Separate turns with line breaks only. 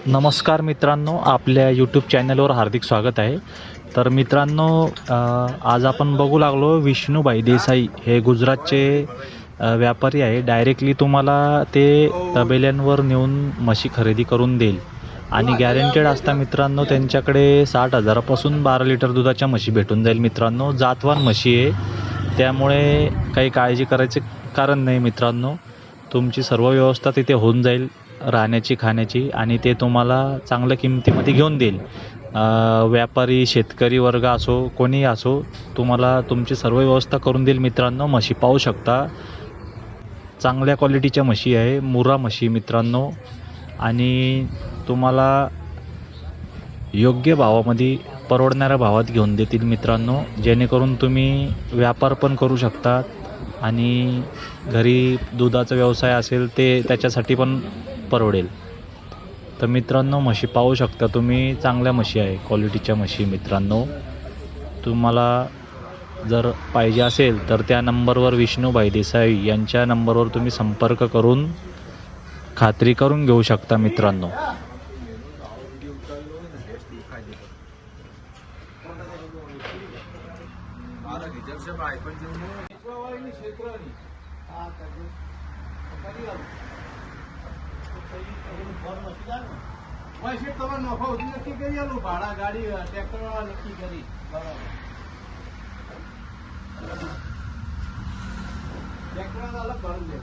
नमस्कार मित्रांनो, आपल्या यूट्यूब चॅनलवर हार्दिक स्वागत आहे. तर मित्रांनो, आज आपण बघू लागलो विष्णुभाई देसाई हे गुजरातचे व्यापारी आहे. डायरेक्टली तुम्हाला ते तबेल्यांवर नेऊन म्हशी खरेदी करून देईल आणि गॅरंटेड असता मित्रांनो. त्यांच्याकडे 60,000पासून 12 लिटर दुधाच्या म्हशी भेटून जाईल मित्रांनो. जातवान म्हशी आहे, त्यामुळे काही काळजी करायचे कारण नाही मित्रांनो. तुमची सर्व व्यवस्था तिथे होऊन जाईल, राहण्याची खाण्याची, आणि ते तुम्हाला चांगल्या किमतीमध्ये घेऊन देईल. व्यापारी शेतकरी वर्ग असो कोणीही असो, तुम्हाला तुमची सर्व व्यवस्था करून देईल मित्रांनो. म्हशी पाहू शकता, चांगल्या क्वालिटीच्या म्हशी आहे, मुर्रा म्हशी मित्रांनो, आणि तुम्हाला योग्य भावामध्ये परवडणाऱ्या भावात घेऊन देतील मित्रांनो. जेणेकरून तुम्ही व्यापार पण करू शकता आणि घरी दुधाचा व्यवसाय असेल ते त्याच्यासाठी पण परवडेल. तर मित्रांनो, म्हशी पाहू शकता तुम्ही, चांगल्या म्हशी आहे, क्वालिटीच्या म्हशी मित्रांनो. तुम्हाला जर पाहिजे असेल तर त्या नंबरवर, विष्णुभाई देसाई यांच्या नंबरवर तुम्ही संपर्क करून खात्री करून घेऊ शकता मित्रांनो.
भाड़ा गाड़ी ट्रैक्टर वाला नक्की करी ट्रैक्टर वाला अलग भर दे।